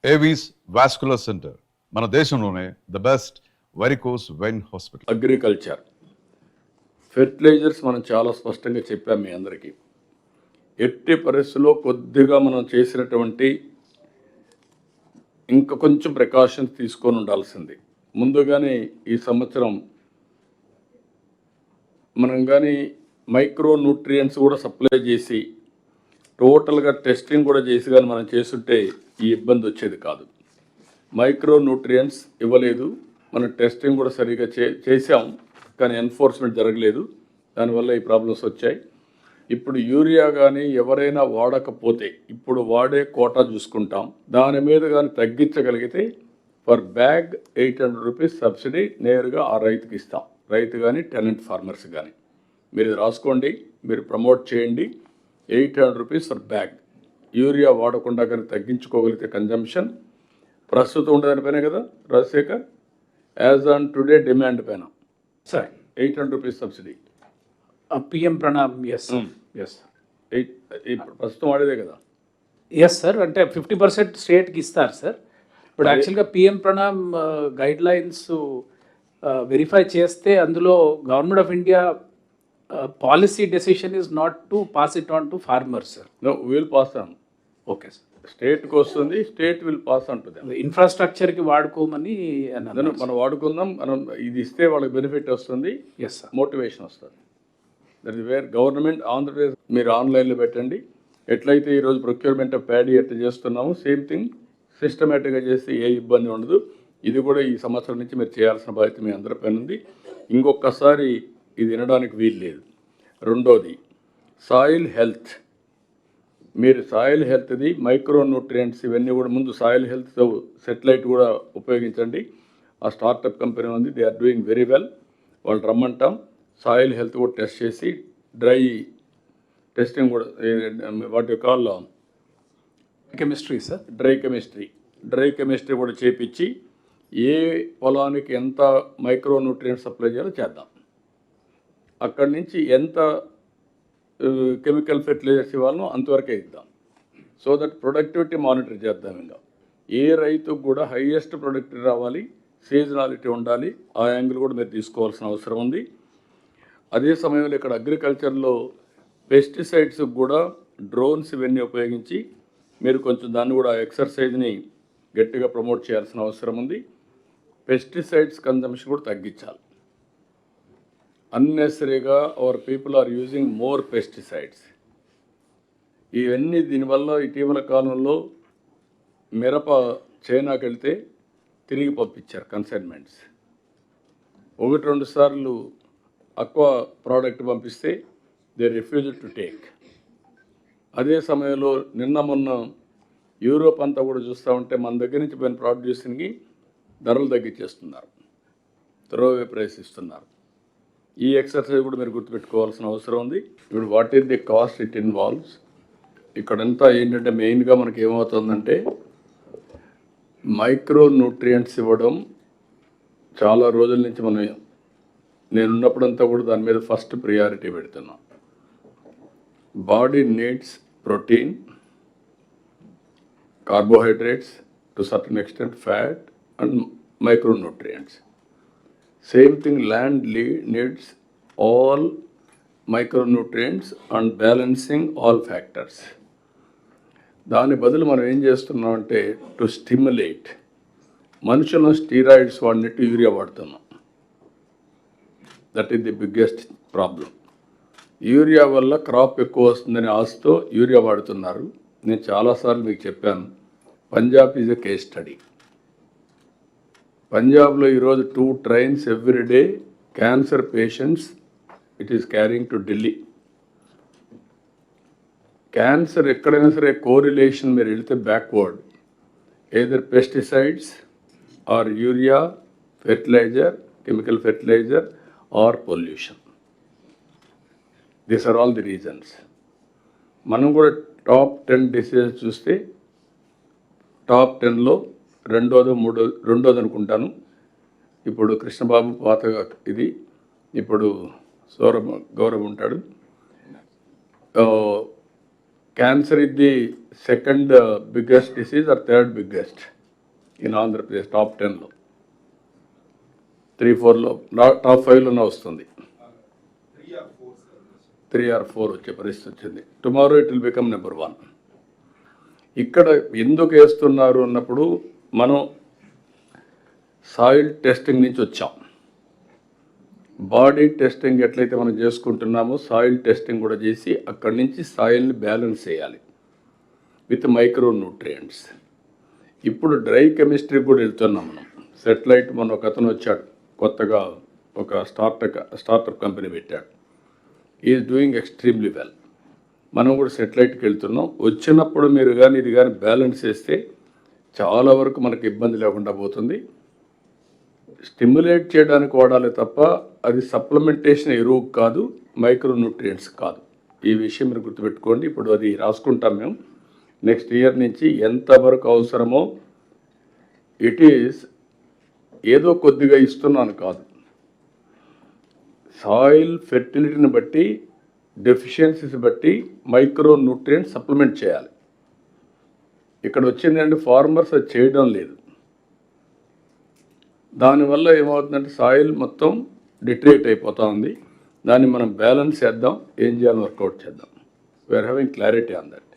Avis vascular centre మన దేశంలోనే the best varicose vein hospital. Agriculture fertilizers మనం చాలా స్పష్టంగా చెప్పాం మీ అందరికీ. ఎట్టి పరిస్థితుల్లో కొద్దిగా మనం చేసినటువంటి ఇంకా కొంచెం ప్రికాషన్స్ తీసుకొని ఉండాల్సింది. ముందుగానే ఈ సంవత్సరం మనం కానీ మైక్రో న్యూట్రియంట్స్ కూడా సప్లై చేసి టోటల్గా టెస్టింగ్ కూడా చేసి కానీ మనం చేస్తుంటే ఈ ఇబ్బంది వచ్చేది కాదు. మైక్రో న్యూట్రియంట్స్ ఇవ్వలేదు, మనం టెస్టింగ్ కూడా సరిగా చేసాం కానీ ఎన్ఫోర్స్మెంట్ జరగలేదు, దానివల్ల ఈ ప్రాబ్లమ్స్ వచ్చాయి. ఇప్పుడు యూరియా కానీ ఎవరైనా వాడకపోతే ఇప్పుడు వాడే కోటా చూసుకుంటాం, దాని మీద కానీ తగ్గించగలిగితే పర్ బ్యాగ్ 800 రూపీస్ సబ్సిడీ నేరుగా ఆ రైతుకి ఇస్తాం. రైతు కానీ టెనెంట్ ఫార్మర్స్ కానీ మీరు ఇది రాసుకోండి, మీరు ప్రమోట్ చేయండి. 800 రూపీస్ పర్ బ్యాగ్ యూరియా వాడకుండా కానీ తగ్గించుకోగలిగితే కన్జంప్షన్ ప్రస్తుతం ఉండదానిపైన కదా Rajasekhar, as on today demand పైన sir 800 rupees subsidy PM Pranam. Yes yes ఇప్పుడు ప్రస్తుతం వాడేదే కదా. ఎస్ సార్, అంటే 50% స్టేట్కి ఇస్తారు సార్. ఇప్పుడు యాక్చువల్గా PM Pranam guidelines verify చేస్తే అందులో government of India policy decision is not to pass it on to farmers sir. No, will pass on. Okay sir, స్టేట్కి వస్తుంది, state will pass on to them. ఇన్ఫ్రాస్ట్రక్చర్కి వాడుకోమని మనం వాడుకుందాం, మనం ఇది ఇస్తే వాళ్ళకి బెనిఫిట్ వస్తుంది, ఎస్ సార్, మోటివేషన్ వస్తుంది. That is where government Andhra Pradesh మీరు ఆన్లైన్లో పెట్టండి. ఎట్లయితే ఈరోజు ప్రొక్యూర్మెంట్ ఆఫ్ ప్యాడీ ఎట్లా చేస్తున్నాము సేమ్ థింగ్ సిస్టమేటిక్గా చేస్తే ఏ ఇబ్బంది ఉండదు. ఇది కూడా ఈ సంవత్సరం నుంచి మీరు చేయాల్సిన బాధ్యత మీ అందరిపైన ఉంది. ఇంకొకసారి ఇది వినడానికి వీలు లేదు. రెండోది సాయిల్ హెల్త్. మీరు సాయిల్ హెల్త్ది మైక్రో న్యూట్రియంట్స్ ఇవన్నీ కూడా ముందు సాయిల్ హెల్త్ సెటిలైట్ కూడా ఉపయోగించండి. ఆ స్టార్టప్ కంపెనీ ఉంది, they are doing very well. వాళ్ళు రమ్మంటాం, సాయిల్ హెల్త్ కూడా టెస్ట్ చేసి డ్రై టెస్టింగ్ కూడా వాటి కాల్లో కెమిస్ట్రీ సార్, డ్రై కెమిస్ట్రీ కూడా చేపించి ఏ పొలానికి ఎంత మైక్రో న్యూట్రియంట్ సప్లై చేయాలో చేద్దాం. అక్కడి నుంచి ఎంత కెమికల్ ఫెర్టిలైజర్స్ ఇవ్వాలనో అంతవరకే ఇద్దాం. సో దట్ ప్రొడక్టివిటీ మానిటర్ చేద్దాం. ఇంకా ఏ రైతుకు కూడా హైయెస్ట్ ప్రొడక్టివిటీ రావాలి, సీజనాలిటీ ఉండాలి, ఆ యాంగిల్ కూడా మీరు తీసుకోవాల్సిన అవసరం ఉంది. అదే సమయంలో ఇక్కడ అగ్రికల్చర్లో పెస్టిసైడ్స్ కూడా డ్రోన్స్ ఇవన్నీ ఉపయోగించి మీరు కొంచెం దాన్ని కూడా ఎక్సర్సైజ్ని గట్టిగా ప్రమోట్ చేయాల్సిన అవసరం ఉంది. పెస్టిసైడ్స్ కన్జంప్షన్ కూడా తగ్గించాలి. అన్నెసరీగా our people are using more pesticides. ఇవన్నీ దీనివల్ల ఇటీవల కాలంలో మిరప చైనాకి వెళ్తే తిరిగి పంపించారు కన్సైన్మెంట్స్. 1-2 సార్లు అక్వా ప్రోడక్ట్ పంపిస్తే దే రిఫ్యూజ్డ్ టు టేక్. అదే సమయంలో నిన్న మొన్న యూరోప్ అంతా కూడా చూస్తూ ఉంటే మన దగ్గర నుంచి పోయిన ప్రొడ్యూస్కి ధరలు తగ్గించేస్తున్నారు, త్రోవే ప్రైస్ ఇస్తున్నారు. ఈ ఎక్సర్సైజ్ కూడా మీరు గుర్తుపెట్టుకోవాల్సిన అవసరం ఉంది. ఇప్పుడు what is the cost it involves. ఇక్కడంతా ఏంటంటే మెయిన్గా మనకి ఏమవుతుందంటే మైక్రో న్యూట్రియంట్స్ ఇవ్వడం చాలా రోజుల నుంచి నేనున్నప్పుడంతా కూడా దాని మీద ఫస్ట్ ప్రియారిటీ పెడుతున్నాం. Body needs protein, carbohydrates, to certain extent fat and micronutrients. Same thing, land needs all micronutrients and balancing all factors. దాని బదులు మనం ఏం చేస్తున్నాం అంటే టు స్టిమ్యులేట్. మనుషులను స్టీరాయిడ్స్ వాడినట్టు యూరియా వాడుతున్నాం. That is the biggest problem. Urea వల్ల క్రాప్ ఎక్కువ వస్తుందని ఆశతో యూరియా వాడుతున్నారు. నేను చాలాసార్లు మీకు చెప్పాను, Punjab is a case study. పంజాబ్లో ఈరోజు 2 trains every day cancer patients it is carrying to Delhi. Cancer ఎక్కడైనా సరే కోరిలేషన్ మీరు వెళితే backward, either pesticides or urea fertilizer, chemical fertilizer or pollution. These are all the reasons. మనం కూడా టాప్ 10 డిసీజెస్ చూస్తే top 10లో రెండోది అనుకుంటాను. ఇప్పుడు కృష్ణబాబు పాతగా ఇది, ఇప్పుడు గౌరవ్ ఉంటాడు. Cancer is the second biggest disease or third biggest in Andhra Pradesh top 10లో 3-4లో టాప్ 5లోనే వస్తుంది 3 or 4 వచ్చే పరిస్థితి వచ్చింది. Tomorrow it will become number 1. ఇక్కడ ఎందుకు వేస్తున్నారు అన్నప్పుడు మనం సాయిల్ టెస్టింగ్ నుంచి వచ్చాం. బాడీ టెస్టింగ్ ఎట్లయితే మనం చేసుకుంటున్నామో సాయిల్ టెస్టింగ్ కూడా చేసి అక్కడి నుంచి సాయిల్ని బ్యాలెన్స్ చేయాలి విత్ మైక్రో న్యూట్రియంట్స్. ఇప్పుడు డ్రై కెమిస్ట్రీ కూడా వెళ్తున్నాం మనం. సెటిలైట్ మన ఒక అతను వచ్చాడు, కొత్తగా ఒక స్టార్టప్ కంపెనీ పెట్టాడు. Is doing extremely well. మనం కూడా సెటిలైట్కి వెళ్తున్నాం. వచ్చినప్పుడు మీరు కానీ ఇది కానీ బ్యాలెన్స్ చేస్తే చాలా వరకు మనకు ఇబ్బంది లేకుండా పోతుంది. స్టిమ్యులేట్ చేయడానికి వాడాలి తప్ప అది సప్లిమెంటేషన్ ఎరువు కాదు, మైక్రో న్యూట్రియంట్స్ కాదు. ఈ విషయం మీరు గుర్తుపెట్టుకోండి. ఇప్పుడు అది రాసుకుంటాం మేము. నెక్స్ట్ ఇయర్ నుంచి ఎంతవరకు అవసరమో ఇట్ ఈస్ ఏదో కొద్దిగా ఇస్తున్నాను కాదు, సాయిల్ ఫెర్టిలిటీని బట్టి డెఫిషియన్సీస్ బట్టి మైక్రో న్యూట్రియంట్స్ సప్లిమెంట్ చేయాలి. ఇక్కడ వచ్చిందంటే ఫార్మర్స్ అది చేయడం లేదు. దానివల్ల ఏమవుతుందంటే సాయిల్ మొత్తం డిట్రేట్ అయిపోతూ ఉంది. దాన్ని మనం బ్యాలెన్స్ చేద్దాం, ఏం చేయాలని వర్కౌట్ చేద్దాం. We're having clarity on that.